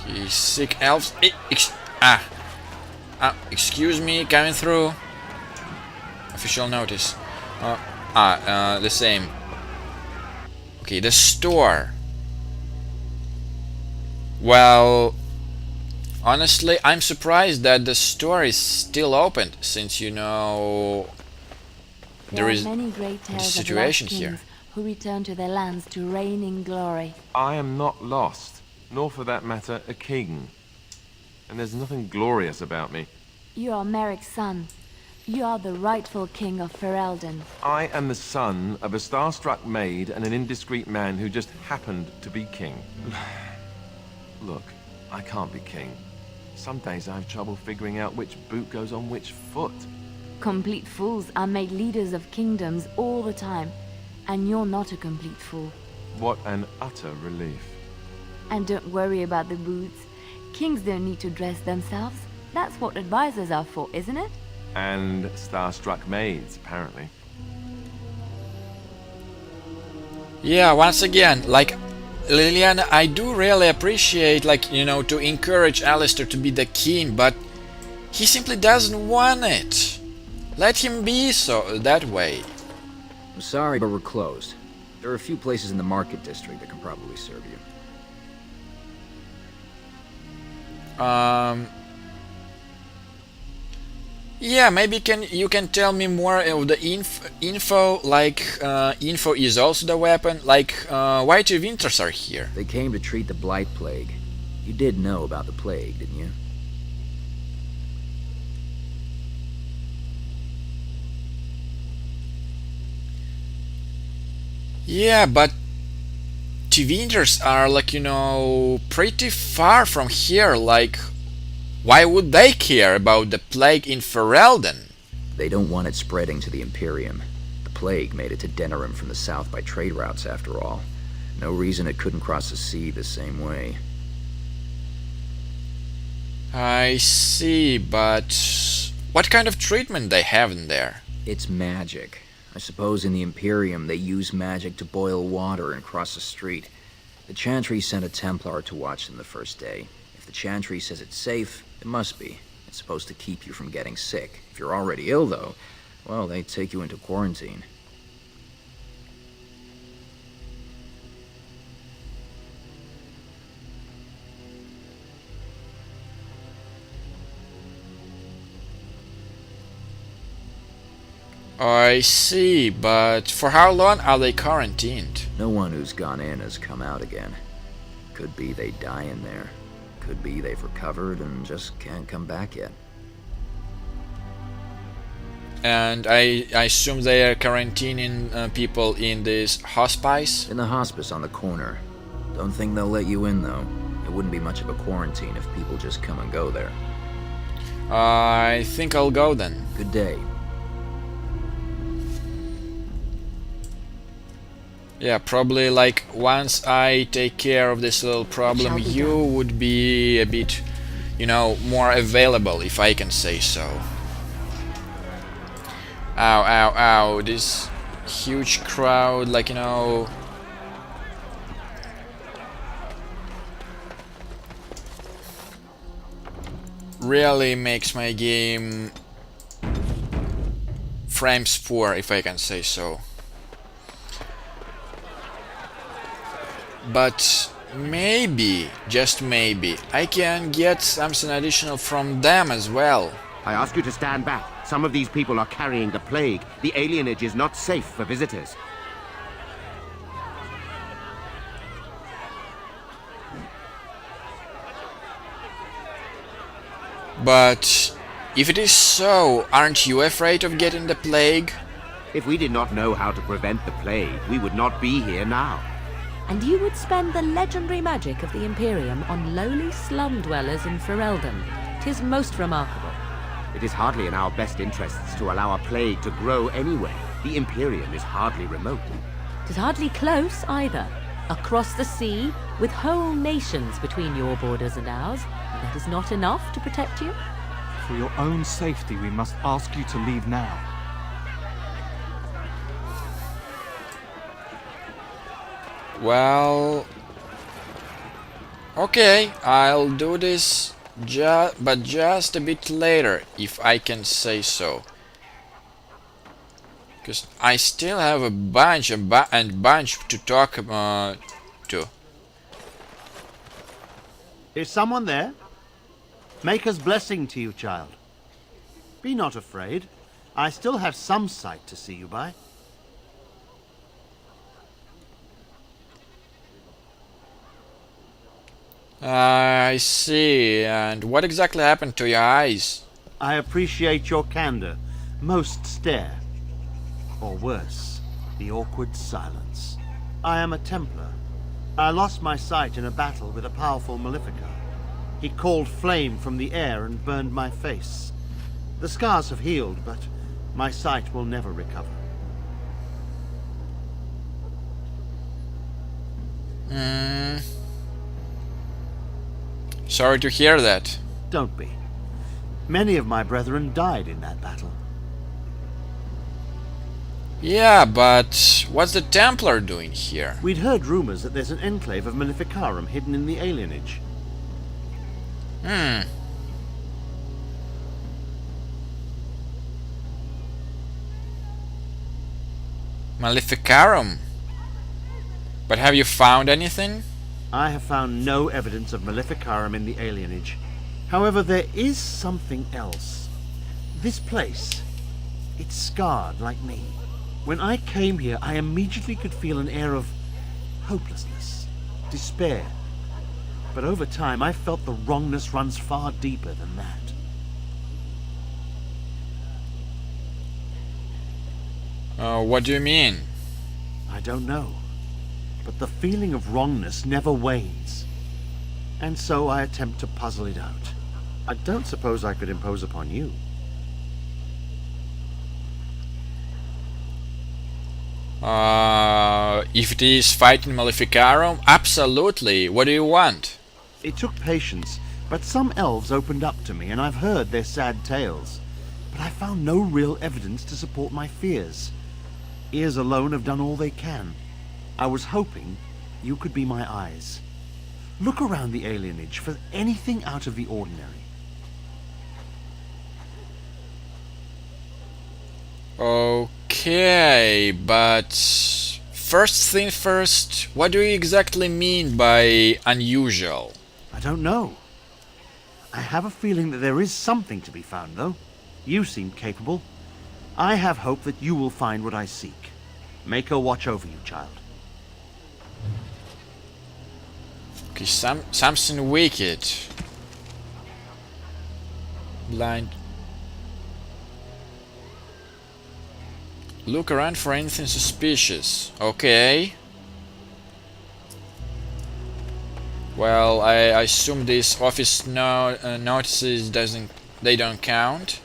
Okay, sick elves. Excuse me, coming through. Official notice. The same. Okay, the store. Well, honestly, I'm surprised that the store is still open, since there is many great the tales situation of lost here. kings who return to their lands to reign in glory. I am not lost, nor for that matter, a king. And there's nothing glorious about me. You are Merrick's son. You are the rightful king of Ferelden. I am the son of a starstruck maid and an indiscreet man who just happened to be king. Look, I can't be king. Some days I have trouble figuring out which boot goes on which foot. Complete fools are made leaders of kingdoms all the time, and you're not a complete fool. What an utter relief. And don't worry about the boots. Kings don't need to dress themselves. That's what advisors are for, isn't it? And starstruck maids, apparently. Yeah, once again, like, Liliana, I do really appreciate, to encourage Alistair to be the king, but he simply doesn't want it. Let him be so that way. I'm sorry, but we're closed. There are a few places in the market district that can probably serve you. Yeah, maybe you can tell me more of the info, info is also the weapon, White Winters are here. They came to treat the Blight Plague. You did know about the plague, didn't you? Yeah, but Winters are, pretty far from here, why would they care about the plague in Ferelden? They don't want it spreading to the Imperium. The plague made it to Denerim from the south by trade routes, after all. No reason it couldn't cross the sea the same way. I see, but what kind of treatment they have in there? It's magic. I suppose in the Imperium they use magic to boil water and cross the street. The Chantry sent a Templar to watch them the first day. If the Chantry says it's safe, it must be. It's supposed to keep you from getting sick. If you're already ill, though, well, they take you into quarantine. I see, but for how long are they quarantined? No one who's gone in has come out again. Could be they die in there. Could be they've recovered and just can't come back yet. And I assume they are quarantining people in this hospice? In the hospice on the corner. Don't think they'll let you in, though. It wouldn't be much of a quarantine if people just come and go there. I think I'll go then. Good day. Yeah, probably once I take care of this little problem, you would be a bit, more available, if I can say so. Ow, ow, ow, this huge crowd, really makes my game frames poor, if I can say so. But maybe, just maybe, I can get something additional from them as well. I ask you to stand back. Some of these people are carrying the plague. The alienage is not safe for visitors. But if it is so, aren't you afraid of getting the plague? If we did not know how to prevent the plague, we would not be here now. And you would spend the legendary magic of the Imperium on lowly slum dwellers in Ferelden. 'Tis most remarkable. It is hardly in our best interests to allow a plague to grow anyway. The Imperium is hardly remote. 'Tis hardly close, either. Across the sea, with whole nations between your borders and ours. And that is not enough to protect you? For your own safety, we must ask you to leave now. Well, Okay, I'll do this, but just a bit later, if I can say so. Because I still have a bunch to talk to. Is someone there? Maker's blessing to you, child. Be not afraid. I still have some sight to see you by. I see. And what exactly happened to your eyes? I appreciate your candor. Most stare. Or worse, the awkward silence. I am a Templar. I lost my sight in a battle with a powerful Maleficar. He called flame from the air and burned my face. The scars have healed, but my sight will never recover. Sorry to hear that. Don't be. Many of my brethren died in that battle. Yeah, but what's the Templar doing here? We'd heard rumors that there's an enclave of malifecarum hidden in the Alienage. Maleficarum? But have you found anything? I have found no evidence of malifecarum in the Alienage. However, there is something else. This place, it's scarred like me. When I came here, I immediately could feel an air of hopelessness, despair. But over time, I felt the wrongness runs far deeper than that. What do you mean? I don't know. But the feeling of wrongness never wanes. And so I attempt to puzzle it out. I don't suppose I could impose upon you. If it is fighting Maleficarum, absolutely. What do you want? It took patience, but some elves opened up to me, and I've heard their sad tales. But I found no real evidence to support my fears. Ears alone have done all they can. I was hoping you could be my eyes. Look around the alienage for anything out of the ordinary. Okay, but first thing first, what do you exactly mean by unusual? I don't know. I have a feeling that there is something to be found, though. You seem capable. I have hope that you will find what I seek. Maker watch over you, child. Okay, something wicked. Blind. Look around for anything suspicious. Okay. Well, I assume these office notices they don't count.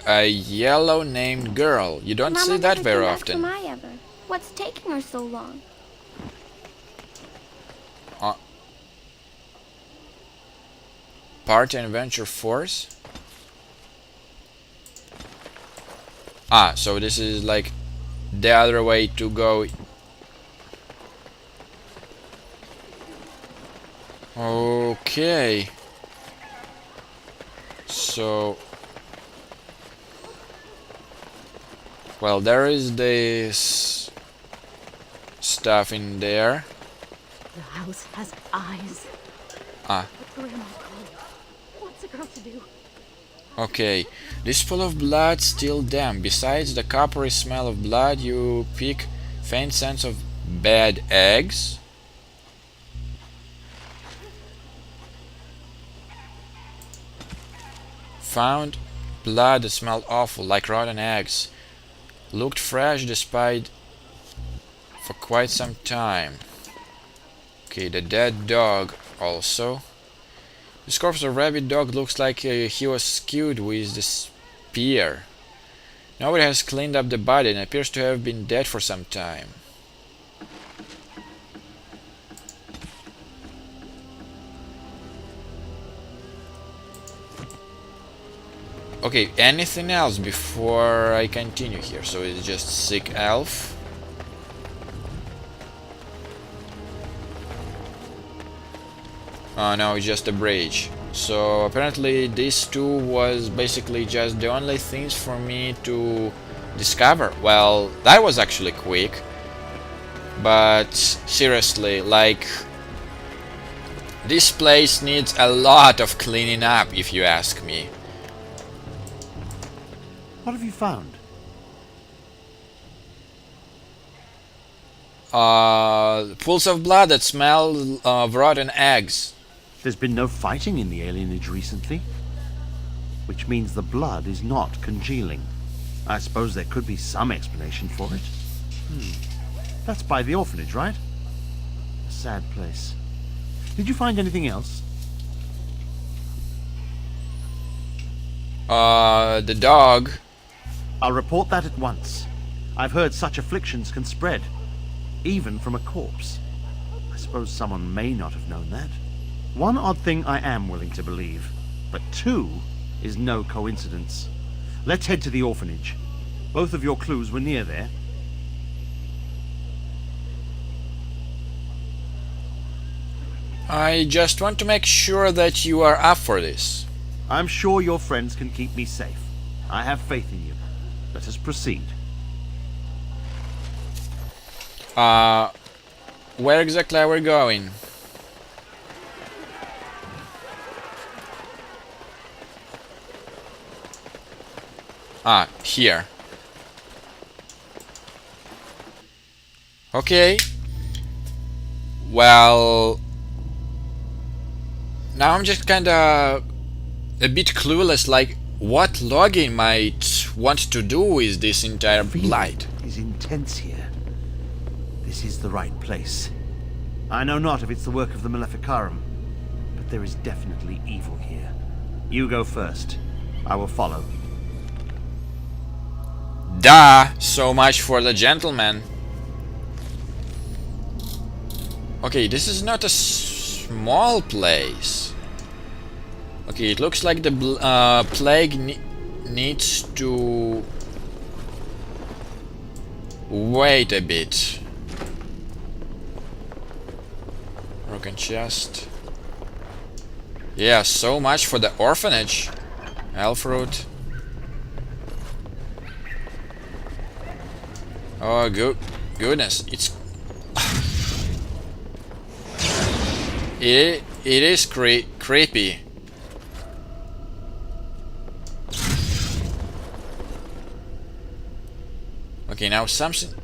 A yellow named girl. You don't see that very often. Mama never came back from ever. What's taking her so long? Party and Adventure Force? Ah, so this is like the other way to go. Okay. So... well, there is this stuff in there. The house has eyes. Ah. But where am I going? What's a girl to do? Okay. This pool of blood still damp. Besides the coppery smell of blood, you pick faint sense of bad eggs. Found blood that smelled awful, like rotten eggs. Looked fresh despite for quite some time. Okay, the dead dog also. This corpse of rabid dog looks like he was skewed with the spear. Nobody has cleaned up the body and appears to have been dead for some time. Okay, anything else before I continue here? So it's just sick elf. Oh no, it's just a bridge. So apparently these two was basically just the only things for me to discover. Well, that was actually quick. But seriously, like, this place needs a lot of cleaning up, if you ask me. What have you found? Pools of blood that smell of rotten eggs. There's been no fighting in the alienage recently, which means the blood is not congealing. I suppose there could be some explanation for it. That's by the orphanage, right? A sad place. Did you find anything else? The dog. I'll report that at once. I've heard such afflictions can spread, even from a corpse. I suppose someone may not have known that. One odd thing I am willing to believe, but two is no coincidence. Let's head to the orphanage. Both of your clues were near there. I just want to make sure that you are up for this. I'm sure your friends can keep me safe. I have faith in you. Let us proceed. Where exactly are we going? Ah, here. Okay. Well, now I'm just kinda a bit clueless, like, what login might want to do with this entire blight. Is intense here. This is the right place. I know not if it's the work of the malifecarum, but there is definitely evil here. You go first. I will follow. Duh! So much for the gentleman. Okay, this is not a small place. Okay, it looks like the plague needs to wait a bit. Broken chest. Yeah, so much for the orphanage. Elfroot. Oh, goodness, it's it is creepy. Okay, now something.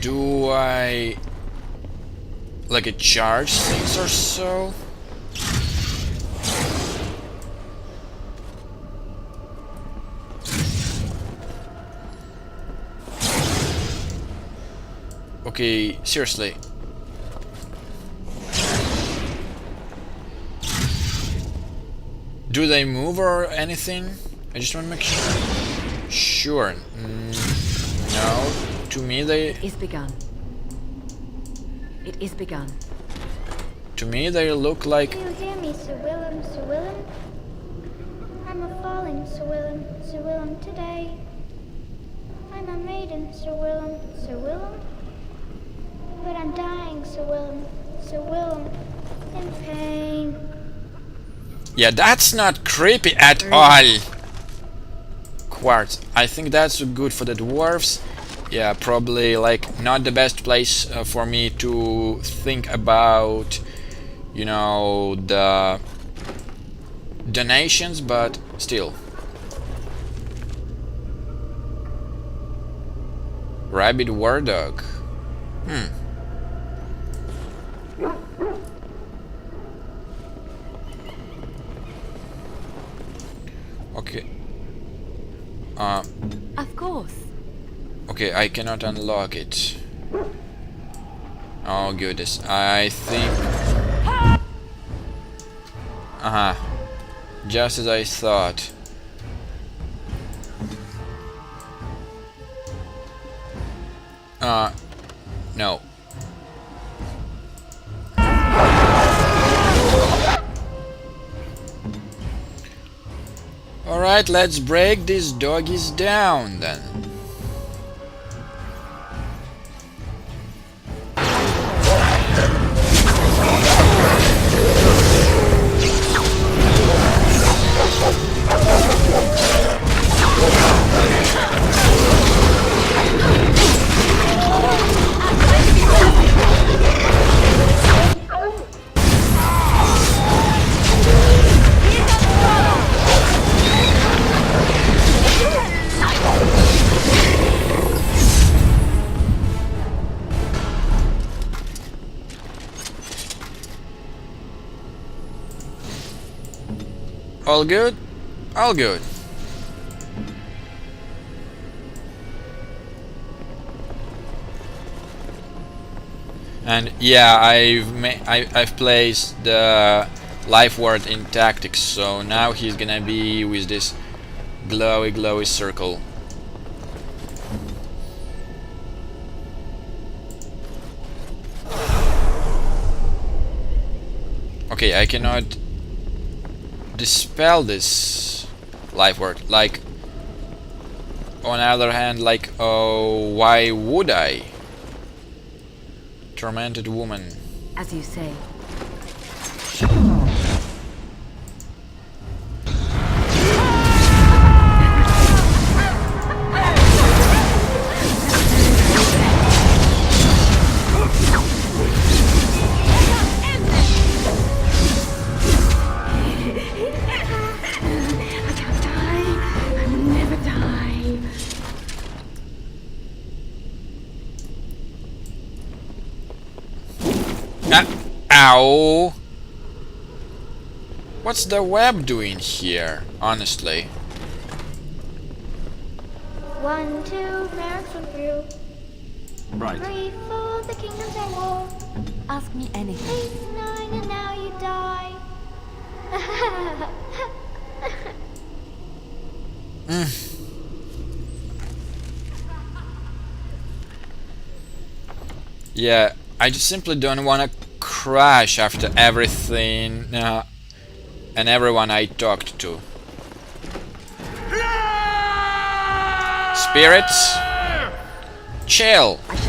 Do I like a charge things or so? Okay, seriously. Do they move or anything? I just want to make sure. Sure. No. To me they... It is begun. It is begun. To me they look like... Do you hear me, Sir Willem, Sir Willem? I'm a falling, Sir Willem, Sir Willem, today. I'm a maiden, Sir Willem, Sir Willem. But I'm dying, Sir Willem, in pain. Yeah, that's not creepy at all. Quartz. I think that's good for the dwarves. Yeah, probably like not the best place for me to think about, you know, the donations, but still. Rabid war dog. Okay. Of course. Okay, I cannot unlock it. Oh goodness, I think... Just as I thought. No. Alright, let's break these doggies down then. All good? All good. And yeah, I've placed the life ward in tactics, so now he's gonna be with this glowy circle. Okay, I cannot dispel this life ward. Like, on the other hand, like, oh, why would I? Tormented woman. As you say. Ow! What's the web doing here, honestly? 1, 2, mercs and through. Right. 3, 4, the kingdom's at war. Ask me anything. 8, 9, and now you die. Yeah, I just simply don't want to crash after everything and everyone I talked to. Spirits, chill. I